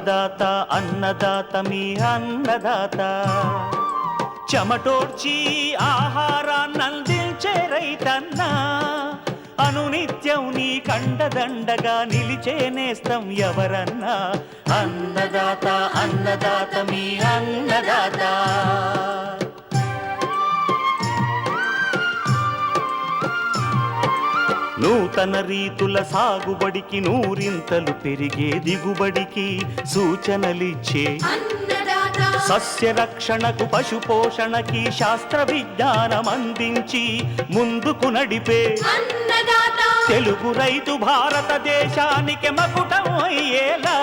అన్నదాత అన్నదాత మీ అన్నదాత చెమటోడ్చి ఆహారాన్నందించే రైతన్న అనునిత్యం నీ కండదండగా నిలిచే నేస్తం ఎవరన్నా అన్నదాత అన్నదాత మీ అన్నదాత. నూతన రీతుల సాగుబడికి నూరింతలు పెరిగే దిగుబడికి సూచనలిచ్చే సస్య రక్షణకు పశు పోషణకి శాస్త్ర విజ్ఞానం అందించి ముందుకు నడిపే తెలుగు రైతు భారతదేశానికి మకుటం అయ్యేలా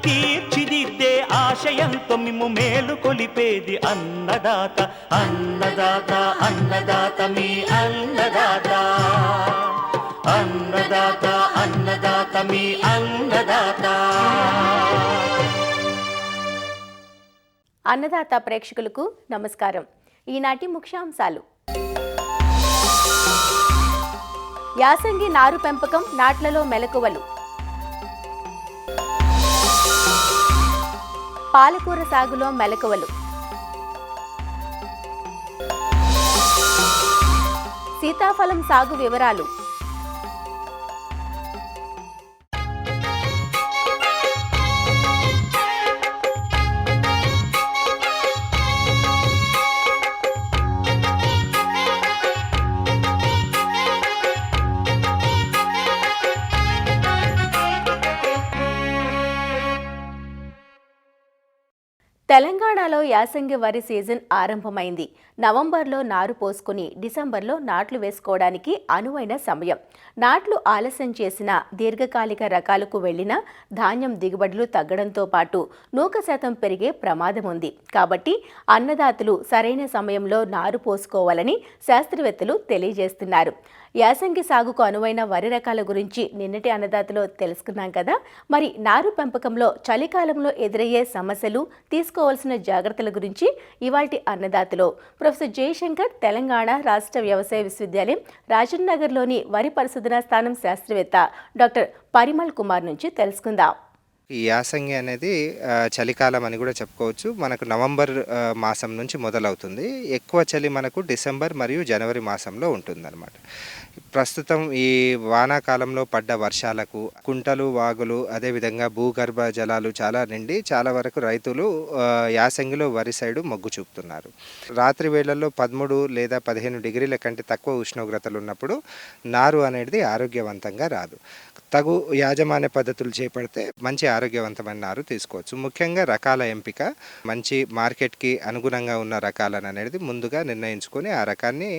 తీర్చిదిద్దే ఆశయంతో మిమ్ము మేలు కొలిపేది అన్నదాత అన్నదాత అన్నదాత మీ అన్నదాత అన్నదాత అన్నదాత మీ అన్నదాత. అన్నదాత ప్రేక్షకులకు నమస్కారం. ఈనాటి ముఖ్యాంశాలు: యాసంగి నారు పెంపకం నాట్లలో మెలకువలు, పాలకూర సాగులో మెలకువలు, సీతాఫలం సాగు వివరాలు, తెలంగాణలో యాసంగి వరి సీజన్ ఆరంభమైంది. నవంబర్లో నారు పోసుకుని డిసెంబర్లో నాట్లు వేసుకోవడానికి అనువైన సమయం. నాట్లు ఆలస్యం చేసిన దీర్ఘకాలిక రకాలకు వెళ్లిన ధాన్యం దిగుబడులు తగ్గడంతో పాటు నూక శాతం పెరిగే ప్రమాదం ఉంది. కాబట్టి అన్నదాతలు సరైన సమయంలో నారు పోసుకోవాలని శాస్త్రవేత్తలు తెలియజేస్తున్నారు. యాసంగి సాగుకు అనువైన వరి రకాల గురించి నిన్నటి అన్నదాతలో తెలుసుకున్నాం కదా. మరి నారు పెంపకంలో చలికాలంలో ఎదురయ్యే సమస్యలు, తీసుకోవాల్సిన జాగ్రత్తల గురించి ఇవాల్టి అన్నదాతలో ప్రొఫెసర్ జయశంకర్ తెలంగాణ రాష్ట్ర వ్యవసాయ విశ్వవిద్యాలయం రాజన్ నగర్లోని వరి పరిశోధనా స్థానం శాస్త్రవేత్త డాక్టర్ పరిమల్ కుమార్ నుంచి తెలుసుకుందాం. ఈ యాసంగి అనేది చలికాలం అని కూడా చెప్పుకోవచ్చు. మనకు నవంబర్ మాసం నుంచి మొదలవుతుంది. ఎక్కువ చలి మనకు డిసెంబర్ మరియు జనవరి మాసంలో ఉంటుందన్నమాట. ప్రస్తుతం ఈ వానాకాలంలో పడ్డ వర్షాలకు కుంటలు, వాగులు, అదేవిధంగా భూగర్భ జలాలు చాలా నిండి చాలా వరకు రైతులు యాసంగిలో వరి సైడు మొగ్గు చూపుతున్నారు. రాత్రి వేళల్లో 13 లేదా 15 డిగ్రీల కంటే తక్కువ ఉష్ణోగ్రతలు ఉన్నప్పుడు నారు అనేది ఆరోగ్యవంతంగా రాదు. తగు యాజమాన్య పద్ధతులు చేపడితే మంచి ఆరోగ్యవంతమైన నారు తీసుకోవచ్చు. ముఖ్యంగా రకాల ఎంపిక, మంచి మార్కెట్కి అనుగుణంగా ఉన్న రకాలను అనేది ముందుగా నిర్ణయించుకొని ఆ రకాన్ని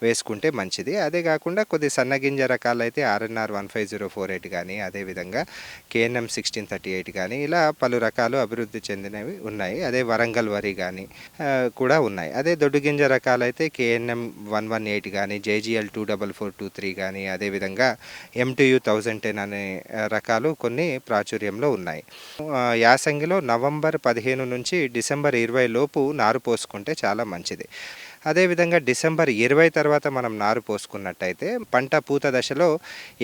వేసుకుంటే మంచిది. అదే కాకుండా కొద్ది సన్నగింజ రకాలు అయితే RNR 15048 కానీ, అదేవిధంగా KNM 1638 కానీ, ఇలా పలు రకాలు అభివృద్ధి చెందినవి ఉన్నాయి. అదే వరంగల్ వరి కానీ కూడా ఉన్నాయి. అదే దొడ్డు గింజ రకాలు అయితే KNM 118 కానీ, JGL 24423 కానీ, అదేవిధంగా MTU 1010 అనే రకాలు కొన్ని ప్రాచుర్యంలో ఉన్నాయి. యాసంగిలో నవంబర్ 15 నుంచి డిసెంబర్ 20 లోపు నారు పోసుకుంటే చాలా మంచిది. అదేవిధంగా డిసెంబర్ 20 తర్వాత మనం నారు పోసుకున్నట్టయితే పంట పూత దశలో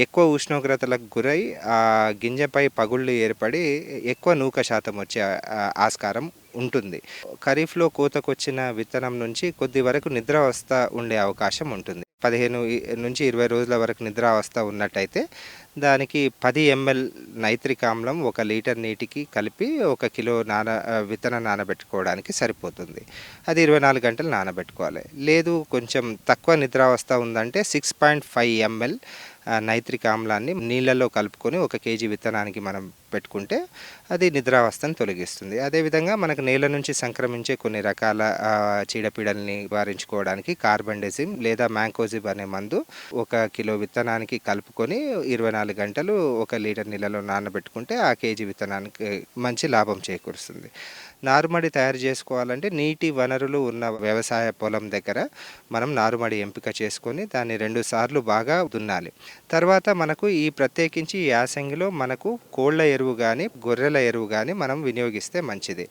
ఎక్కువ ఉష్ణోగ్రతలకు గురై ఆ గింజపై పగుళ్ళు ఏర్పడి ఎక్కువ నూక శాతం వచ్చే ఆస్కారం ఉంటుంది. ఖరీఫ్లో కోతకొచ్చిన విత్తనం నుంచి కొద్ది వరకు నిద్రావస్థ ఉండే అవకాశం ఉంటుంది. 15 నుంచి 20 రోజుల వరకు నిద్రావస్థ ఉన్నట్టయితే దానికి 10 ml నైట్రిక్ ఆమ్లం 1 లీటర్ నీటికి కలిపి 1 కిలో విత్తనం నానబెట్టుకోవడానికి సరిపోతుంది. అది 24 గంటలు నానబెట్టుకోవాలి. లేదు కొంచెం తక్కువ నిద్రావస్థ ఉందంటే 6.5 ml నైట్రిక్ ఆమ్లాన్ని నీళ్ళలో కలుపుకొని 1 కేజీ విత్తనానికి మనం పెట్టుకుంటే అది నిద్రావస్థను తొలగిస్తుంది. అదేవిధంగా మనకు నేల నుంచి సంక్రమించే కొన్ని రకాల చీడపీడల్ని నివారించుకోవడానికి కార్బండెజిమ్ లేదా మ్యాంకోజిబ్ అనే మందు 1 కిలో విత్తనానికి కలుపుకొని 24 గంటలు 1 లీటర్ నీళ్ళలో నానబెట్టుకుంటే ఆ కేజీ విత్తనానికి మంచి లాభం చేకూరుస్తుంది. నారుమడి తయారు చేసుకోవాలంటే నీటి వనరులు ఉన్న వ్యవసాయ పొలం దగ్గర మనం నారుమడి ఎంపిక చేసుకొని దాన్ని 2 సార్లు బాగా దున్నాలి. తర్వాత మనకు ఈ ప్రత్యేకించి ఈ యాసంగిలో మనకు కోళ్ళ ఎరువు కానీ గొర్రెల ఎరువు కానీ మనం వినియోగిస్తే మంచిది.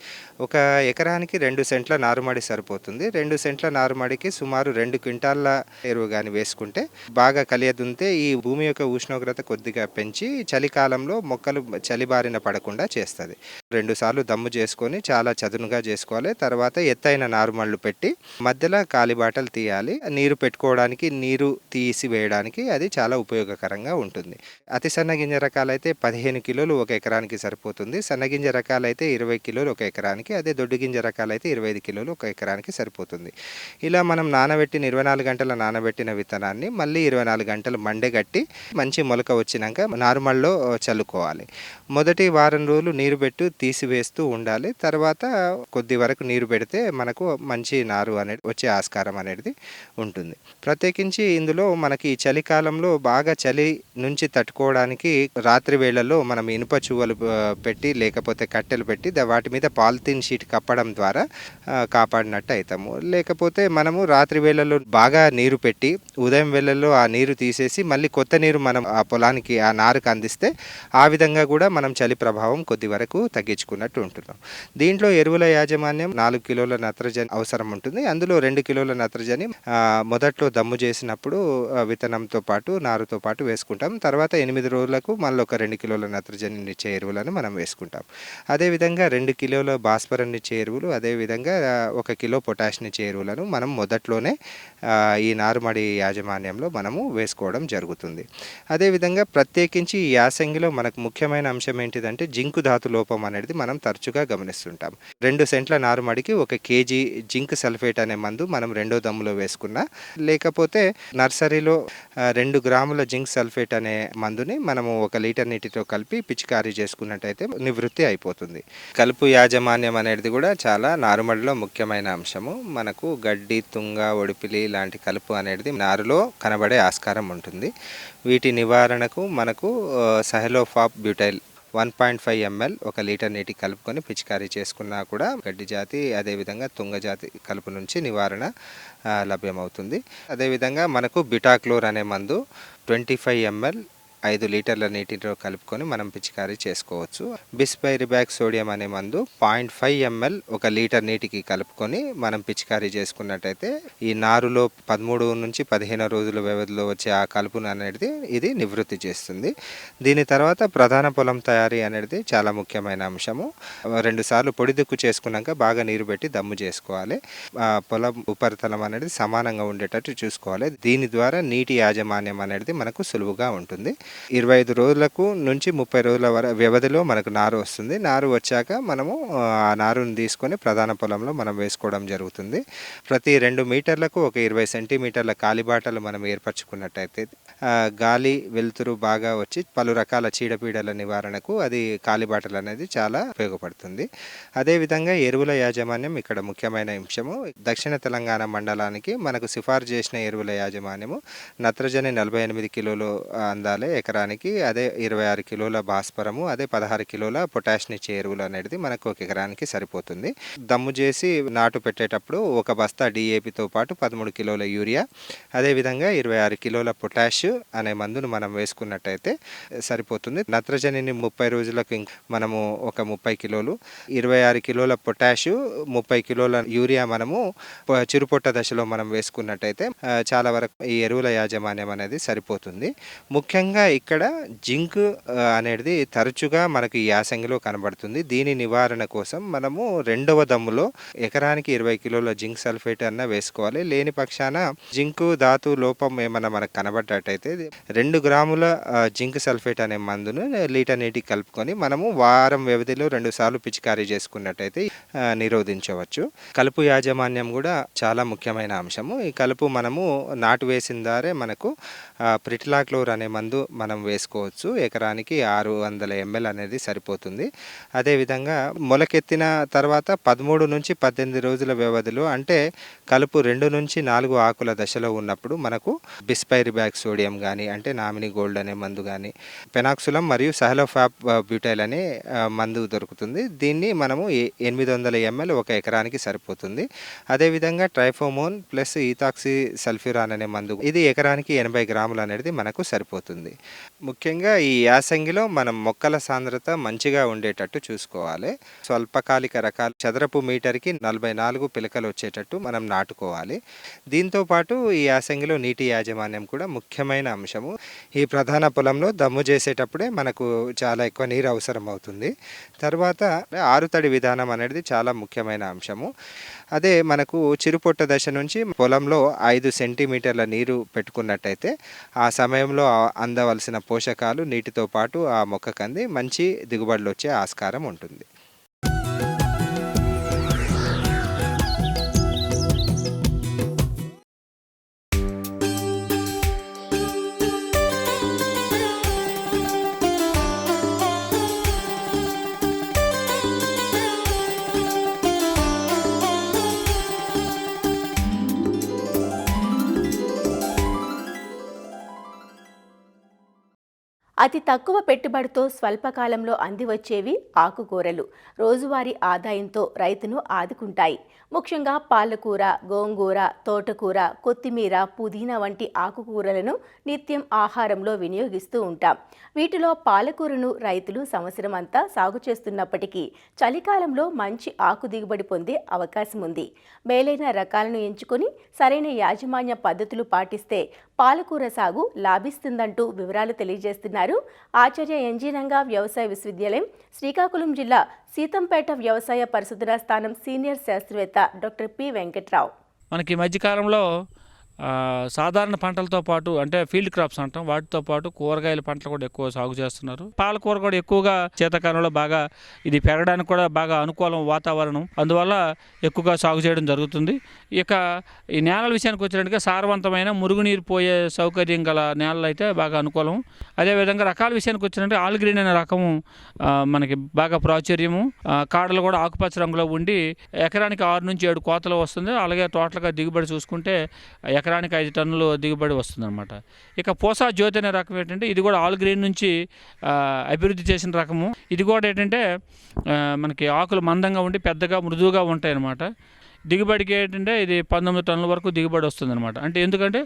ఒక ఎకరానికి 2 సెంట్ల నారుమడి సరిపోతుంది. 2 సెంట్ల నారుమడికి సుమారు 2 క్వింటాళ్ళ ఎరువు కానీ వేసుకుంటే బాగా కలియదుంతే ఈ భూమి యొక్క ఉష్ణోగ్రత కొద్దిగా పెంచి చలికాలంలో మొక్కలు చలిబారిన పడకుండా చేస్తుంది. 2 సార్లు దమ్ము చేసుకొని చాలా చదునుగా చేసుకోవాలి. తర్వాత ఎత్తైన నారుమళ్ళు పెట్టి మధ్యలో కాలిబాటలు తీయాలి. నీరు పెట్టుకోవడానికి, నీరు తీసి వేయడానికి అది చాలా ఉపయోగకరంగా ఉంటుంది. అతి సన్న గింజ రకాలైతే 15 కిలోలు ఒక ఎకరానికి సరిపోతుంది. సన్నగింజ రకాలైతే 20 కిలోలు ఒక ఎకరానికి, అదే దొడ్డు గింజ రకాలైతే 25 కిలోలు ఒక ఎకరానికి సరిపోతుంది. ఇలా మనం నానబెట్టిన 24 గంటల నానబెట్టిన విత్తనాన్ని మళ్ళీ 24 గంటలు మండగట్టి మంచి మొలక వచ్చినాక నారుమల్లో చల్లుకోవాలి. మొదటి వారం రోజులు నీరు పెట్టు తీసివేస్తూ ఉండాలి. తర్వాత కొద్ది వరకు నీరు పెడితే మనకు మంచి నారు అనేది వచ్చే ఆస్కారం అనేది ఉంటుంది. ప్రత్యేకించి ఇందులో మనకి చలికాలంలో బాగా చలి నుంచి తట్టుకోవడానికి రాత్రి వేళల్లో మనం ఇనుప చువ్వలు పెట్టి లేకపోతే కట్టెలు పెట్టి వాటి మీద పాలిథిన్ షీట్ కప్పడం ద్వారా కాపాడినట్టు అవుతాము. లేకపోతే మనము రాత్రి వేళల్లో బాగా నీరు పెట్టి ఉదయం వేళల్లో ఆ నీరు తీసేసి మళ్ళీ కొత్త నీరు మనం ఆ పొలానికి ఆ నారుకు అందిస్తే ఆ విధంగా కూడా మనం చలి ప్రభావం కొద్ది వరకు తగ్గించుకున్నట్టు ఉంటున్నాం. దీంట్లో ఎరువుల యాజమాన్యం 4 కిలోల నత్రజని అవసరం ఉంటుంది. అందులో 2 కిలోల నత్రజని మొదట్లో దమ్ము చేసినప్పుడు విత్తనంతో పాటు నారుతో పాటు వేసుకుంటాం. తర్వాత 8 రోజులకు మళ్ళీ ఒక 2 కిలోల నత్రజని ఇచ్చే ఎరువులను మనం వేసుకుంటాం. అదేవిధంగా 2 కిలోల భాస్వరం ఇచ్చే ఎరువులు, అదేవిధంగా 1 కిలో పొటాషియం ఇచ్చే ఎరువులను మనం మొదట్లోనే ఈ నారుమడి యాజమాన్యంలో మనము వేసుకోవడం జరుగుతుంది. అదేవిధంగా ప్రత్యేకించి ఈ యాసంగిలో మనకు ముఖ్యమైన అంశం ఏంటిదంటే జింకు ధాతు లోపం అనేది మనం తరచుగా గమనిస్తుంటాం. 2 సెంట్ల నారుమడికి 1 కేజీ జింక్ సల్ఫేట్ అనే మందు మనం రెండో దమ్ములో వేసుకున్నా, లేకపోతే నర్సరీలో 2 గ్రాముల జింక్ సల్ఫేట్ అనే మందుని మనము 1 లీటర్ నీటితో కలిపి పిచికారీ చేసుకున్నట్టయితే నివృత్తి అయిపోతుంది. కలుపు యాజమాన్యం అనేది కూడా చాలా నారుమడిలో ముఖ్యమైన అంశము. మనకు గడ్డి, తుంగ, ఒడిపిలి లాంటి కలుపు అనేది నారులో కనబడే ఆస్కారం ఉంటుంది. వీటి నివారణకు మనకు సహలోఫాప్ బ్యూటైల్ 1.5 ml 1 లీటర్ నీటి కలుపుకొని పిచికారీ చేసుకున్నా కూడా గడ్డి జాతి అదేవిధంగా తుంగ జాతి కలుపు నుంచి నివారణ లభ్యమవుతుంది. అదేవిధంగా మనకు బిటాక్లోర్ అనే మందు 25 ml 5 లీటర్ల నీటిలో కలుపుకొని మనం పిచికారీ చేసుకోవచ్చు. బిస్పైరిబాక్ సోడియం అనే మందు 0.5 ml 1 లీటర్ నీటికి కలుపుకొని మనం పిచికారీ చేసుకున్నట్టయితే ఈ నారులో 13 నుంచి 15 రోజుల వ్యవధిలో వచ్చే ఆ కలుపును అనేది ఇది నివృత్తి చేస్తుంది. దీని తర్వాత ప్రధాన పొలం తయారీ అనేది చాలా ముఖ్యమైన అంశము. 2 సార్లు పొడి దుక్కు చేసుకున్నాక బాగా నీరు పెట్టి దమ్ము చేసుకోవాలి. పొలం ఉపరితలం అనేది సమానంగా ఉండేటట్టు చూసుకోవాలి. దీని ద్వారా నీటి యాజమాన్యం అనేది మనకు సులువుగా ఉంటుంది. 25 రోజులకు నుంచి 30 రోజుల వ్యవధిలో మనకు నారు వస్తుంది. నారు వచ్చాక మనము ఆ నారుని తీసుకొని ప్రధాన పొలంలో మనం వేసుకోవడం జరుగుతుంది. ప్రతి 2 మీటర్లకు ఒక 20 సెంటీమీటర్ల కాలిబాటలు మనం ఏర్పరచుకున్నట్టయితే గాలి వెలుతురు బాగా వచ్చి పలు రకాల చీడపీడల నివారణకు అది కాలిబాటలు అనేది చాలా ఉపయోగపడుతుంది. అదేవిధంగా ఎరువుల యాజమాన్యం ఇక్కడ ముఖ్యమైన అంశము. దక్షిణ తెలంగాణ మండలానికి మనకు సిఫార్సు చేసిన ఎరువుల యాజమాన్యము నత్రజని 48 కిలోలు అందాలే ఎకరానికి, అదే 26 కిలోల భాస్వరము, అదే 16 కిలోల పొటాషియం ఇచ్చే ఎరువులు అనేది మనకు 1 ఎకరానికి సరిపోతుంది. దమ్ము చేసి నాటు పెట్టేటప్పుడు 1 బస్తా డిఏపితో పాటు 13 కిలోల యూరియా, అదేవిధంగా 26 కిలోల పొటాష్ అనే మందును మనం వేసుకున్నట్టయితే సరిపోతుంది. నత్రజనిని 30 రోజులకు మనము ఒక 30 కిలోలు, 26 కిలోల పొటాష్, 30 కిలోల యూరియా మనము చిరుపొట్ట దశలో మనం వేసుకున్నట్టయితే చాలా వరకు ఈ ఎరువుల యాజమాన్యం అనేది సరిపోతుంది. ముఖ్యంగా ఇక్కడ జింక్ అనేది తరచుగా మనకి యాసంగిలో కనబడుతుంది. దీని నివారణ కోసం మనము రెండవ దమ్ములో ఎకరానికి 20 కిలోల జింక్ సల్ఫేట్ అన్న వేసుకోవాలి. లేని పక్షాన జింకు ధాతు లోపం ఏమన్నా మనకు కనబడ్డట్టయితే 2 గ్రాముల జింక్ సల్ఫేట్ అనే మందును లీటర్ నీటికి కలుపుకొని మనము వారం వ్యవధిలో 2 సార్లు పిచికారీ చేసుకున్నట్టయితే నిరోధించవచ్చు. కలుపు యాజమాన్యం కూడా చాలా ముఖ్యమైన అంశము. ఈ కలుపు మనము నాటు వేసిన దారే మనకు ప్రిటిలాక్లోర్ అనే మందు మనం వేసుకోవచ్చు. ఎకరానికి 600 ml అనేది సరిపోతుంది. అదేవిధంగా మొలకెత్తిన తర్వాత 13 నుంచి 18 రోజుల వ్యవధిలో, అంటే కలుపు 2 నుంచి 4 ఆకుల దశలో ఉన్నప్పుడు మనకు బిస్పైరిబాక్ సోడియం కానీ, అంటే నామినీ గోల్డ్ అనే మందు కానీ, పెనాక్సులం మరియు సహలోఫాప్ బ్యూటైల్ అనే మందు దొరుకుతుంది. దీన్ని మనము 800 ml ఒక ఎకరానికి సరిపోతుంది. అదేవిధంగా ట్రైఫోమోన్ ప్లస్ ఈథాక్సీ సల్ఫ్యూరాన్ అనే మందు, ఇది ఎకరానికి 80 గ్రాములు అనేది మనకు సరిపోతుంది. ముఖ్యంగా ఈ యాసంగిలో మనం మొక్కల సాంద్రత మంచిగా ఉండేటట్టు చూసుకోవాలి. స్వల్పకాలిక రకాలు చదరపు మీటర్కి 44 పిలకలు వచ్చేటట్టు మనం నాటుకోవాలి. దీంతోపాటు ఈ యాసంగిలో నీటి యాజమాన్యం కూడా ముఖ్యమైన అంశము. ఈ ప్రధాన పొలంలో దమ్ము చేసేటప్పుడే మనకు చాలా ఎక్కువ నీరు అవసరం అవుతుంది. తర్వాత ఆరుతడి విధానం అనేది చాలా ముఖ్యమైన అంశము. అదే మనకు చిరుపొట్ట దశ నుంచి పొలంలో 5 సెంటీమీటర్ల నీరు పెట్టుకున్నట్టయితే ఆ సమయంలో అందవలసిన పోషకాలు నీటితో పాటు ఆ మొక్కకు అంది మంచి దిగుబడులు వచ్చే ఆస్కారం ఉంటుంది. అతి తక్కువ పెట్టుబడితో స్వల్పకాలంలో అందివచ్చేవి ఆకుకూరలు. రోజువారీ ఆదాయంతో రైతును ఆదుకుంటాయి. ముఖ్యంగా పాలకూర, గోంగూర, తోటకూర, కొత్తిమీర, పుదీనా వంటి ఆకుకూరలను నిత్యం ఆహారంలో వినియోగిస్తూ ఉంటాం. వీటిలో పాలకూరను రైతులు సంవత్సరం అంతా సాగు చేస్తున్నప్పటికీ చలికాలంలో మంచి ఆకు దిగుబడి పొందే అవకాశం ఉంది. మేలైన రకాలను ఎంచుకొని సరైన యాజమాన్య పద్ధతులు పాటిస్తే పాలకూర సాగు లాభిస్తుందంటూ వివరాలు తెలియజేస్తున్నారు ఆచార్య ఎన్జీ రంగా వ్యవసాయ విశ్వవిద్యాలయం, శ్రీకాకుళం జిల్లా సీతంపేట వ్యవసాయ పరిశోధనా స్థానం సీనియర్ శాస్త్రవేత్త డాక్టర్ పి వెంకట్రావు. మనకి మధ్యకాలంలో సాధారణ పంటలతో పాటు, అంటే ఫీల్డ్ క్రాప్స్ అంటాం, వాటితో పాటు కూరగాయల పంటలు కూడా ఎక్కువ సాగు చేస్తున్నారు. పాలకూర కూడా ఎక్కువగా శీతాకాలంలో బాగా ఇది పెరగడానికి కూడా బాగా అనుకూలం వాతావరణం, అందువల్ల ఎక్కువగా సాగు చేయడం జరుగుతుంది. ఇక ఈ నేలల విషయానికి వచ్చినట్టుగా సారవంతమైన మురుగునీరు పోయే సౌకర్యం గల నేలలు అయితే బాగా అనుకూలం. అదేవిధంగా రకాల విషయానికి వచ్చినట్టు ఆల్ గ్రీన్ అనే రకము మనకి బాగా ప్రాచుర్యము. కాడలు కూడా ఆకుపచ్చ రంగులో ఉండి ఎకరానికి 6 నుంచి 7 కోతలు వస్తుంది. అలాగే టోటల్గా దిగుబడి చూసుకుంటే ఎకరానికి 5 టన్నులు దిగుబడి వస్తుంది అనమాట. ఇక పోసా జ్యోతి అనే రకం ఏంటంటే ఇది కూడా ఆల్ గ్రీన్ నుంచి అభివృద్ధి చేసిన రకము. ఇది కూడా ఏంటంటే మనకి ఆకులు మందంగా ఉండి పెద్దగా మృదువుగా ఉంటాయి అన్నమాట. దిగుబడికి ఏంటంటే ఇది 19 టన్నుల వరకు దిగుబడి వస్తుంది అనమాట. అంటే ఎందుకంటే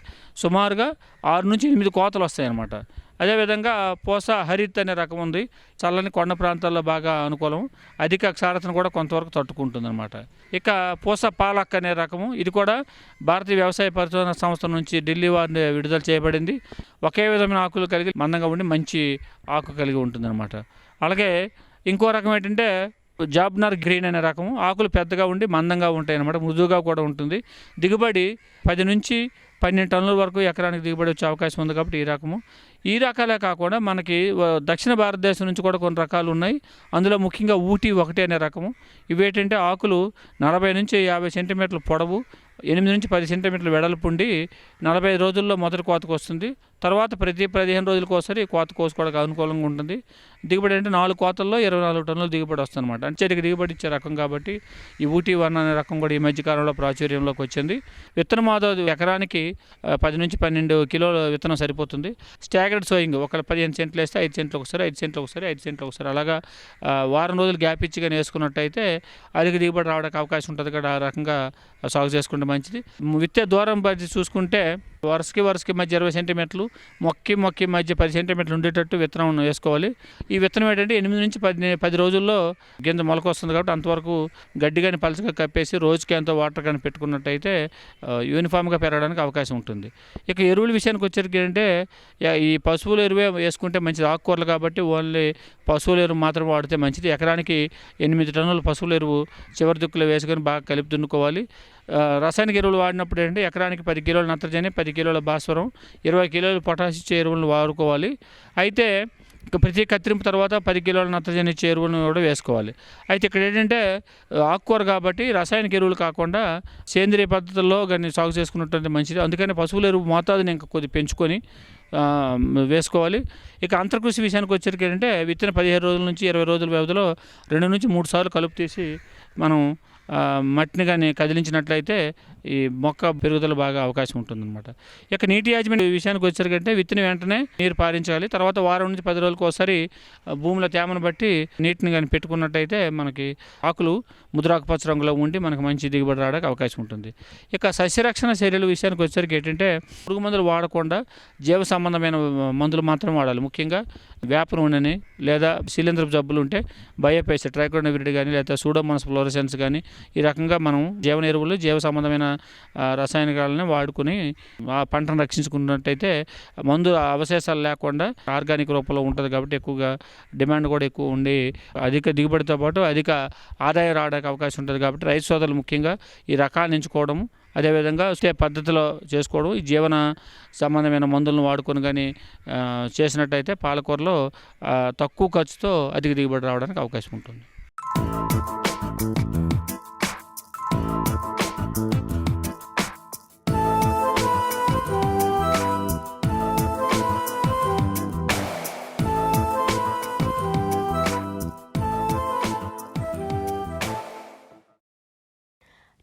సుమారుగా 6 నుంచి 8 కోతలు వస్తాయి అన్నమాట. అదేవిధంగా పోసా హరిత్ అనే రకం ఉంది. చల్లని కొండ ప్రాంతాల్లో బాగా అనుకూలం, అధిక క్షారతను కూడా కొంతవరకు తట్టుకుంటుంది అనమాట. ఇక పోసా పాలక్ అనే రకము, ఇది కూడా భారతీయ వ్యవసాయ పరిశోధన సంస్థ నుంచి ఢిల్లీ వారిని విడుదల చేయబడింది. ఒకే విధమైన ఆకులు కలిగి మందంగా ఉండి మంచి ఆకు కలిగి ఉంటుంది అనమాట. అలాగే ఇంకో రకం ఏంటంటే జాబ్నర్ గ్రీన్ అనే రకము, ఆకులు పెద్దగా ఉండి మందంగా ఉంటాయి అన్నమాట, మృదువుగా కూడా ఉంటుంది. దిగుబడి 10 నుంచి 12 టన్నుల వరకు ఎకరానికి దిగుబడి వచ్చే అవకాశం ఉంది. కాబట్టి ఈ రకాలే కాకుండా మనకి దక్షిణ భారతదేశం నుంచి కూడా కొన్ని రకాలు ఉన్నాయి. అందులో ముఖ్యంగా ఊటీ 1 అనే రకము. ఇవేంటంటే ఆకులు 40 నుంచి 50 సెంటీమీటర్ల పొడవు, 8 నుంచి 10 సెంటీమీటర్ల వెడల్పు ఉండి 45 రోజుల్లో మొదటి కోతకు వస్తుంది. తర్వాత ప్రతి 15 రోజులకు ఒకసారి కోత కోసుకోవడానికి అనుకూలంగా ఉంటుంది. దిగుబడి అంటే 4 కోతల్లో 24 టన్నుల దిగుబడి వస్తుంది అనమాట. అంచెటికి దిగుబడి ఇచ్చే రకం కాబట్టి ఈ ఊటీ 1 అనే రకం కూడా ఈ మధ్యకాలంలో ప్రాచుర్యంలోకి వచ్చింది. విత్తన మోతాదు ఎకరానికి 10 నుంచి 12 కిలోల విత్తనం సరిపోతుంది. స్టాగర్డ్ సోయింగ్, ఒక 15 సెంట్లు వేస్తే 5 సెంట్లు ఒకసారి, 5 సెంట్లు ఒకసారి, 5 సెంట్లు ఒకసారి, అలాగా వారం రోజులు గ్యాప్ ఇచ్చి కానీ వేసుకున్నట్టయితే అధిక దిగుబడి రావడానికి అవకాశం ఉంటుంది. కూడా ఆ రకంగా సాగు చేసుకుంటే మంచిది. విత్తే దూరం బట్టి చూసుకుంటే వరుసకి మధ్య 20 సెంటీమీటర్లు, మొక్కి మధ్య 10 సెంటీమీటర్లు ఉండేటట్టు విత్తనం వేసుకోవాలి. ఈ విత్తనం ఏంటంటే 8 నుంచి 10 రోజుల్లో గింజ మొలక వస్తుంది. కాబట్టి అంతవరకు గడ్డి కానీ పలచగా కప్పేసి రోజుకి ఎంతో వాటర్ కానీ పెట్టుకున్నట్టయితే యూనిఫామ్గా పెరగడానికి అవకాశం ఉంటుంది. ఇక ఎరువుల విషయానికి వచ్చేసరికి ఏంటంటే ఈ పశువుల ఎరువే వేసుకుంటే మంచిది. ఆకుకూరలు కాబట్టి ఓన్లీ పశువుల ఎరువు మాత్రం వాడితే మంచిది. ఎకరానికి 8 టన్నుల పశువుల ఎరువు చివరి దిక్కులో వేసుకొని బాగా కలిపి దున్నుకోవాలి. రసాయనిక ఎరువులు వాడినప్పుడు ఏంటంటే ఎకరానికి 10 కిలోల నత్రజని, 10 కిలోల భాస్వరం, 20 కిలోల పొటాష్ ఇచ్చే ఎరువులను వాడుకోవాలి. అయితే ప్రతి కత్తిరింపు తర్వాత 10 కిలోల నత్రజని ఇచ్చే ఎరువులను కూడా వేసుకోవాలి. అయితే ఇక్కడ ఏంటంటే ఆకుకూర కాబట్టి రసాయనిక ఎరువులు కాకుండా సేంద్రియ పద్ధతుల్లో కానీ సాగు చేసుకున్నట్టు మంచిది. అందుకని పశువుల ఎరువు మోతాదుని ఇంకా కొద్ది పెంచుకొని వేసుకోవాలి. ఇక అంతర్కృషి విషయానికి వచ్చేసరికి ఏంటంటే విత్తిన 15 రోజుల నుంచి 20 రోజుల వ్యవధిలో 2 నుంచి 3 సార్లు కలుపు తీసి మనం మట్టిని కానీ కదిలించినట్లయితే ఈ మొక్క పెరుగుదల బాగా అవకాశం ఉంటుందన్నమాట. ఇక నీటి యాజమాన్య విషయానికి వచ్చేసరికంటే విత్తిన వెంటనే నీరు పారించాలి. తర్వాత వారం నుంచి 10 రోజులకు ఒకసారి భూమిలో తేమను బట్టి నీటిని కానీ పెట్టుకున్నట్టయితే మనకి ఆకులు ముద్రాకుపచ్చ రంగులో ఉండి మనకు మంచి దిగుబడి రావడానికి అవకాశం ఉంటుంది. ఇక సస్యరక్షణ చర్యల విషయానికి వచ్చేసరికి ఏంటంటే పురుగు మందులు వాడకుండా జీవ సంబంధమైన మందులు మాత్రం వాడాలి. ముఖ్యంగా వేప నూనెని లేదా శిలీంధ్రపు జబ్బులు ఉంటే బయోపేస్ట్ ట్రైకోడర్మా కానీ లేదా సూడోమోనాస్ ఫ్లోరోసెన్స్ కానీ ఈ రకంగా మనం జీవన ఎరువులు జీవ సంబంధమైన రసాయనికాలను వాడుకొని ఆ పంటను రక్షించుకున్నట్టయితే మందు అవశేషాలు లేకుండా ఆర్గానిక్ రూపంలో ఉంటుంది కాబట్టి ఎక్కువగా డిమాండ్ కూడా ఎక్కువ ఉండి అధిక దిగుబడితో పాటు అధిక ఆదాయం రావడానికి అవకాశం ఉంటుంది. కాబట్టి రైతు సోదరులు ముఖ్యంగా ఈ రకాలను ఎంచుకోవడం, అదేవిధంగా పద్ధతిలో చేసుకోవడం, ఈ జీవన సంబంధమైన మందులను వాడుకొని కానీ చేసినట్టయితే పాలకూరలో తక్కువ ఖర్చుతో అధిక దిగుబడి రావడానికి అవకాశం ఉంటుంది.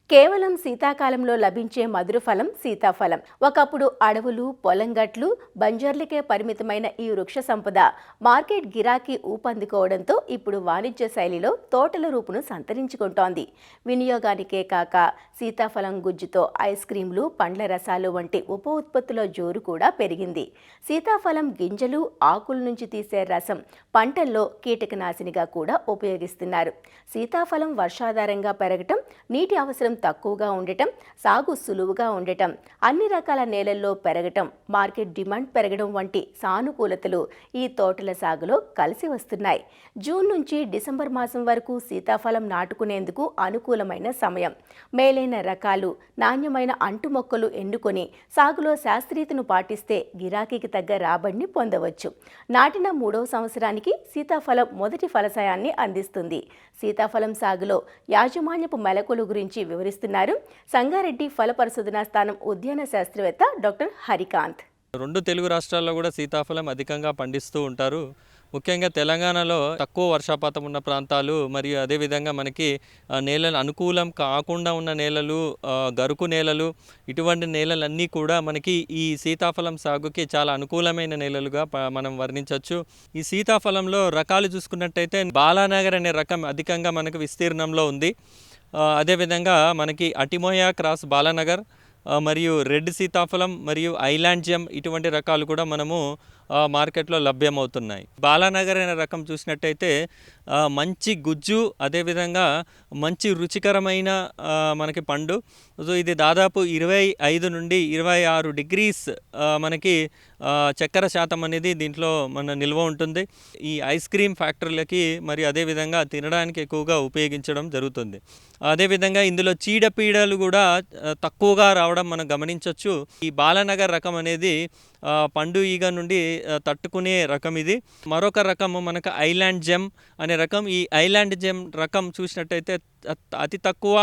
కేవలం శీతాకాలంలో లభించే మధుర ఫలం సీతాఫలం. ఒకప్పుడు అడవులు, పొలంగట్లు, బంజర్లకే పరిమితమైన ఈ వృక్ష సంపద మార్కెట్ గిరాకీ ఊపందుకోవడంతో ఇప్పుడు వాణిజ్య శైలిలో తోటల రూపును సంతరించుకుంటోంది. వినియోగానికే కాక సీతాఫలం గుజ్జుతో ఐస్ క్రీంలు, పండ్ల రసాలు వంటి ఉప ఉత్పత్తుల జోరు కూడా పెరిగింది. సీతాఫలం గింజలు, ఆకుల నుంచి తీసే రసం పంటల్లో కీటకనాశినిగా కూడా ఉపయోగిస్తున్నారు. సీతాఫలం వర్షాధారంగా పెరగటం, నీటి అవసరం తక్కువగా ఉండటం, సాగు సులువుగా ఉండటం, అన్ని రకాల నేలల్లో పెరగటం, మార్కెట్ డిమాండ్ పెరగడం వంటి సానుకూలతలు ఈ తోటల సాగులో కలిసి వస్తున్నాయి. జూన్ నుంచి డిసెంబర్ మాసం వరకు సీతాఫలం నాటుకునేందుకు అనుకూలమైన సమయం. మేలైన రకాలు, నాణ్యమైన అంటు మొక్కలు ఎన్నుకొని సాగులో శాస్త్రీయతను పాటిస్తే గిరాకీకి తగ్గ రాబడిని పొందవచ్చు. నాటిన 3వ సంవత్సరానికి సీతాఫలం మొదటి ఫలసాయాన్ని అందిస్తుంది. సీతాఫలం సాగులో యాజమాన్యపు మెలకువల గురించి వివరిస్తున్నారు సంగారెడ్డి ఫల పరిశోధనా స్థానం ఉద్యాన శాస్త్రవేత్త డాక్టర్ హరికాంత్. 2 తెలుగు రాష్ట్రాల్లో కూడా సీతాఫలం అధికంగా పండిస్తూ ఉంటారు. ముఖ్యంగా తెలంగాణలో తక్కువ వర్షపాతం ఉన్న ప్రాంతాలు మరియు అదేవిధంగా మనకి నేలలు అనుకూలం కాకుండా ఉన్న నేలలు, గరుకు నేలలు, ఇటువంటి నేలలన్నీ కూడా మనకి ఈ సీతాఫలం సాగుకి చాలా అనుకూలమైన నేలలుగా మనం వర్ణించవచ్చు. ఈ సీతాఫలంలో రకాలు చూసుకున్నట్టయితే బాలానగర్ అనే రకం అధికంగా మనకు విస్తీర్ణంలో ఉంది. అదేవిధంగా మనకి అటిమోయా క్రాస్ బాలానగర్ మరియు రెడ్ సీతాఫలం మరియు ఐలాండ్ జెమ్ ఇటువంటి రకాలు కూడా మనము మార్కెట్లో లభ్యమవుతున్నాయి. బాలానగర్ అనే రకం చూసినట్టయితే మంచి గుజ్జు, అదేవిధంగా మంచి రుచికరమైన మనకి పండు. సో ఇది దాదాపు 25 నుండి 26 డిగ్రీస్ మనకి చక్కెర శాతం అనేది దీంట్లో మన నిల్వ ఉంటుంది. ఈ ఐస్ క్రీమ్ ఫ్యాక్టరీలకి మరియు అదేవిధంగా తినడానికి ఎక్కువగా ఉపయోగించడం జరుగుతుంది. అదేవిధంగా ఇందులో చీడపీడలు కూడా తక్కువగా రావడం మనం గమనించవచ్చు. ఈ బాలానగర్ రకం అనేది పండు ఈగ నుండి తట్టుకునే రకం ఇది. మరొక రకము మనకు ఐలాండ్ జెమ్ అనే రకం. ఈ ఐలాండ్ జెమ్ రకం చూసినట్టయితే అతి తక్కువ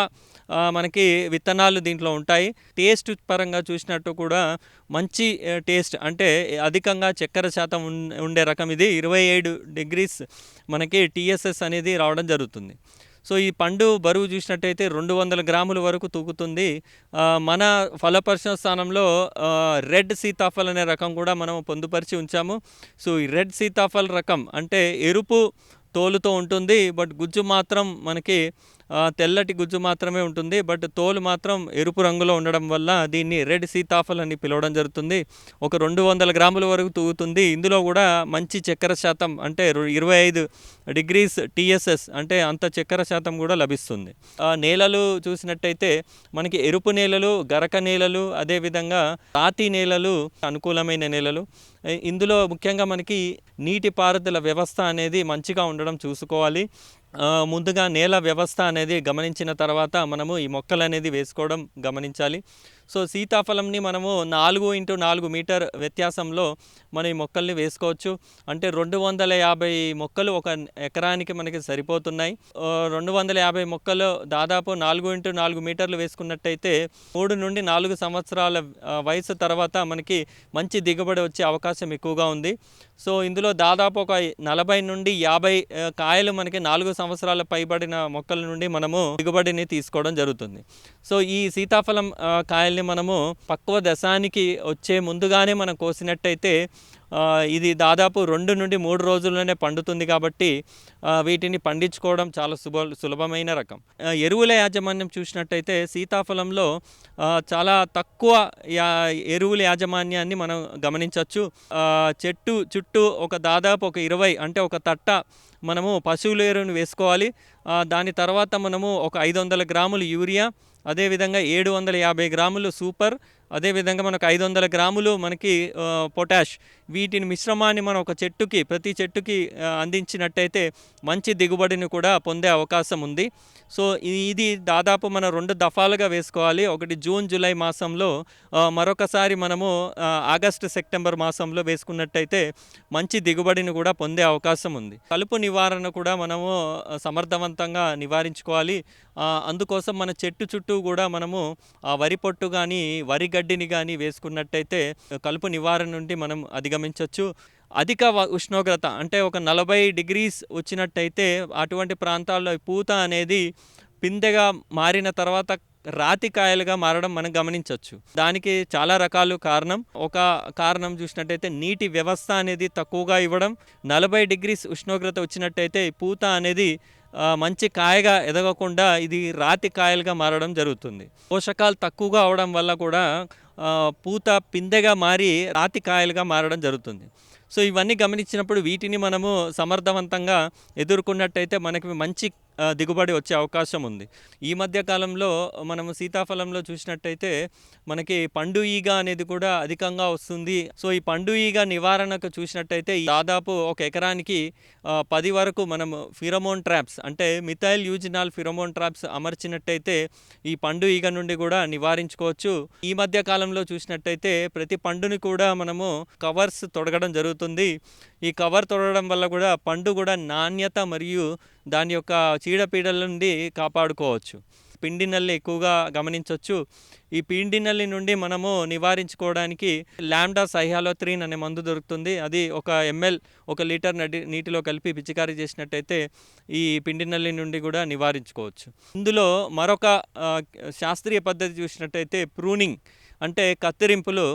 మనకి విత్తనాలు దీంట్లో ఉంటాయి. టేస్ట్ పరంగా చూసినట్టు కూడా మంచి టేస్ట్, అంటే అధికంగా చక్కెర శాతం ఉండే రకం ఇది. 27 డిగ్రీస్ మనకి TSS అనేది రావడం జరుగుతుంది. సో ఈ పండు బరువు చూసినట్టయితే 200 గ్రాముల వరకు తూగుతుంది. మన ఫల పరిశోధన స్థానంలో రెడ్ సీతాఫల్ అనే రకం కూడా మనం పొందుపరిచి ఉంచాము. సో ఈ రెడ్ సీతాఫల్ రకం అంటే ఎరుపు తోలుతో ఉంటుంది, బట్ గుజ్జు మాత్రం మనకి తెల్లటి గుజ్జు మాత్రమే ఉంటుంది, బట్ తోలు మాత్రం ఎరుపు రంగులో ఉండడం వల్ల దీన్ని రెడ్ సీతాఫల్ అని పిలవడం జరుగుతుంది. ఒక 200 గ్రాముల వరకు తూగుతుంది. ఇందులో కూడా మంచి చక్కెర శాతం అంటే 25 డిగ్రీస్ TSS అంటే అంత చక్కెర శాతం కూడా లభిస్తుంది. నేలలు చూసినట్టయితే మనకి ఎరుపు నేలలు, గరక నేలలు, అదేవిధంగా రాతి నేలలు అనుకూలమైన నేలలు. ఇందులో ముఖ్యంగా మనకి నీటిపారుదల వ్యవస్థ అనేది మంచిగా ఉండడం చూసుకోవాలి. ముందుగా నేల వ్యవస్థ అనేది గమనించిన తర్వాత మనము ఈ మొక్కలు అనేది వేసుకోవడం గమనించాలి. సో సీతాఫలంని మనము 4x4 మీటర్ వ్యత్యాసంలో మనం ఈ మొక్కల్ని వేసుకోవచ్చు. అంటే 250 మొక్కలు ఒక ఎకరానికి మనకి సరిపోతున్నాయి. 250 మొక్కలు దాదాపు 4x4 మీటర్లు వేసుకున్నట్టయితే 3 నుండి 4 సంవత్సరాల వయసు తర్వాత మనకి మంచి దిగుబడి వచ్చే అవకాశం ఎక్కువగా ఉంది. సో ఇందులో దాదాపు ఒక 40 నుండి 50 కాయలు మనకి 4 సంవత్సరాల పైబడిన మొక్కల నుండి మనము దిగుబడిని తీసుకోవడం జరుగుతుంది. సో ఈ సీతాఫలం కాయల్ని మనము పక్వ దశానికి వచ్చే ముందుగానే మనం కోసినట్టయితే ఇది దాదాపు 2 నుండి 3 రోజుల్లోనే పండుతుంది కాబట్టి వీటిని పండించుకోవడం చాలా సులభమైన రకం. ఎరువుల యాజమాన్యం చూసినట్టయితే సీతాఫలంలో చాలా తక్కువ ఎరువుల యాజమాన్యాన్ని మనం గమనించవచ్చు. చెట్టు చుట్టూ దాదాపు ఒక 20 అంటే ఒక తట్ట మనము పశువుల ఎరువును వేసుకోవాలి. దాని తర్వాత మనము ఒక 500 గ్రాములు యూరియా, అదేవిధంగా 750 గ్రాములు సూపర్, అదేవిధంగా మనకు 500 గ్రాములు మనకి పొటాష్, వీటిని మిశ్రమాన్ని మనం ప్రతి చెట్టుకి అందించినట్టయితే మంచి దిగుబడిని కూడా పొందే అవకాశం ఉంది. సో ఇది దాదాపు మనం 2 దఫాలుగా వేసుకోవాలి. ఒకటి జూన్ జూలై మాసంలో, మరొకసారి మనము ఆగస్టు సెప్టెంబర్ మాసంలో వేసుకున్నట్టయితే మంచి దిగుబడిని కూడా పొందే అవకాశం ఉంది. కలుపు నివారణ కూడా మనము సమర్థవంతంగా నివారించుకోవాలి. అందుకోసం మన చెట్టు చుట్టూ కూడా మనము వరి పొట్టు కానీ వరి గడ్డిని కానీ వేసుకున్నట్టయితే కలుపు నివారణ నుండి మనం అధిగమించవచ్చు. అధిక ఉష్ణోగ్రత అంటే ఒక 40 డిగ్రీస్ వచ్చినట్టయితే అటువంటి ప్రాంతాల్లో పూత అనేది పిందెగా మారిన తర్వాత రాతి కాయలుగా మారడం మనం గమనించవచ్చు. దానికి చాలా రకాలు కారణం. ఒక కారణం చూసినట్టయితే నీటి వ్యవస్థ అనేది తక్కువగా ఇవ్వడం. 40 డిగ్రీస్ ఉష్ణోగ్రత వచ్చినట్టయితే పూత అనేది మంచి కాయగా ఎదగకుండా ఇది రాతి కాయలుగా మారడం జరుగుతుంది. పోషకాలు తక్కువగా అవడం వల్ల కూడా పూత పిందెగా మారి రాతి కాయలుగా మారడం జరుగుతుంది. సో ఇవన్నీ గమనించినప్పుడు వీటిని మనము సమర్థవంతంగా ఎదుర్కొన్నట్టయితే మనకి మంచి దిగుబడి వచ్చే అవకాశం ఉంది. ఈ మధ్య కాలంలో మనము సీతాఫలంలో చూసినట్టయితే మనకి పండు ఈగ అనేది కూడా అధికంగా వస్తుంది. సో ఈ పండు ఈగ నివారణకు చూసినట్టయితే దాదాపు ఒక ఎకరానికి 10 వరకు మనము ఫిరమోన్ ట్రాప్స్ అంటే మిథైల్ యూజినాల్ ఫిరమోన్ ట్రాప్స్ అమర్చినట్టయితే ఈ పండు ఈగ నుండి కూడా నివారించుకోవచ్చు. ఈ మధ్య కాలంలో చూసినట్టయితే ప్రతి పండుని కూడా మనము కవర్స్ తొడగడం జరుగుతుంది. ఈ కవర్ తొడగడం వల్ల కూడా పండు కూడా నాణ్యత మరియు దాని యొక్క చీడపీడల నుండి కాపాడుకోవచ్చు. పిండి నల్లి ఎక్కువగా గమనించవచ్చు. ఈ పిండి నల్లి నుండి మనము నివారించుకోవడానికి లాంబ్డా సైహాలోత్రిన్ అనే మందు దొరుకుతుంది. అది 1 ml 1 లీటర్ నీటిలో కలిపి పిచికారీ చేసినట్టయితే ఈ పిండి నల్లి నుండి కూడా నివారించుకోవచ్చు. ఇందులో మరొక శాస్త్రీయ పద్ధతి చూసినట్టయితే ప్రూనింగ్ అంటే కత్తిరింపులు.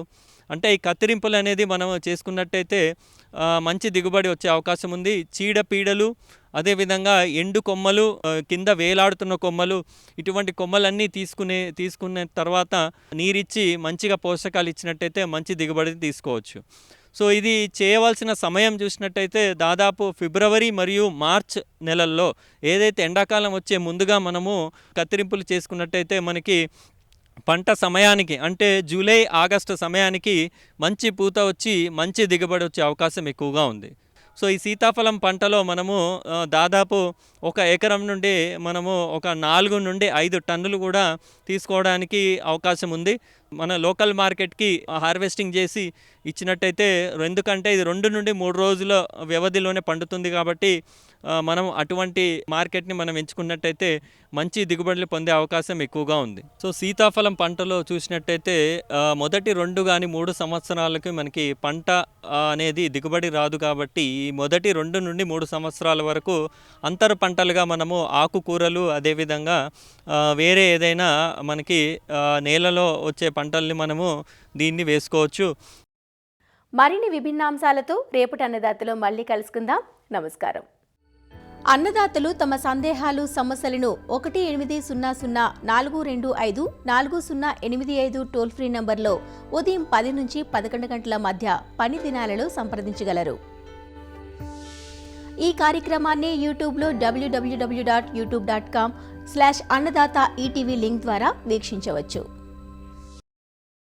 అంటే ఈ కత్తిరింపులు అనేది మనం చేసుకున్నట్టయితే మంచి దిగుబడి వచ్చే అవకాశం ఉంది. చీడపీడలు, అదేవిధంగా ఎండు కొమ్మలు, కింద వేలాడుతున్న కొమ్మలు, ఇటువంటి కొమ్మలన్నీ తీసుకున్న తర్వాత నీరిచ్చి మంచిగా పోషకాలు ఇచ్చినట్టయితే మంచి దిగుబడిని తీసుకోవచ్చు. సో ఇది చేయవలసిన సమయం చూసినట్టయితే దాదాపు ఫిబ్రవరి మరియు మార్చ్ నెలల్లో, ఏదైతే ఎండాకాలం వచ్చే ముందుగా మనము కత్తిరింపులు చేసుకున్నట్టయితే మనకి పంట సమయానికి అంటే జూలై ఆగస్టు సమయానికి మంచి పూత వచ్చి మంచి దిగుబడి వచ్చే అవకాశం ఎక్కువగా ఉంది. సో ఈ సీతాఫలం పంటలో మనము దాదాపు ఒక ఎకరం నుండి మనము ఒక 4 నుండి 5 టన్నులు కూడా తీసుకోవడానికి అవకాశం ఉంది. మన లోకల్ మార్కెట్కి హార్వెస్టింగ్ చేసి ఇచ్చినట్టయితే, ఎందుకంటే ఇది 2 నుండి 3 రోజుల వ్యవధిలోనే పండుతుంది కాబట్టి మనం అటువంటి మార్కెట్ని మనం ఎంచుకున్నట్టయితే మంచి దిగుబడులు పొందే అవకాశం ఎక్కువగా ఉంది. సో సీతాఫలం పంటలో చూసినట్టయితే మొదటి 2 కానీ 3 సంవత్సరాలకి మనకి పంట అనేది దిగుబడి రాదు కాబట్టి ఈ మొదటి 2 నుండి 3 సంవత్సరాల వరకు అంతర పంటలుగా మనము ఆకుకూరలు, అదేవిధంగా వేరే ఏదైనా మనకి నేలలో వచ్చే పంటల్ని మనము దీన్ని వేసుకోవచ్చు. మరిన్ని విభిన్నాంశాలతో రేపటి అన్నదాతలో మళ్ళీ కలుసుకుందాం. నమస్కారం. అన్నదాతలు తమ సందేహాలు, సమస్యలను 1800-425-4085 టోల్ ఫ్రీ నంబర్లో ఉదయం 10 నుంచి 11 గంటల మధ్య పని దినాలలో సంప్రదించగలరు. ఈ కార్యక్రమాన్ని యూట్యూబ్లో www.youtube.com/అన్నదాత ఈటీవీ లింక్ ద్వారా వీక్షించవచ్చు.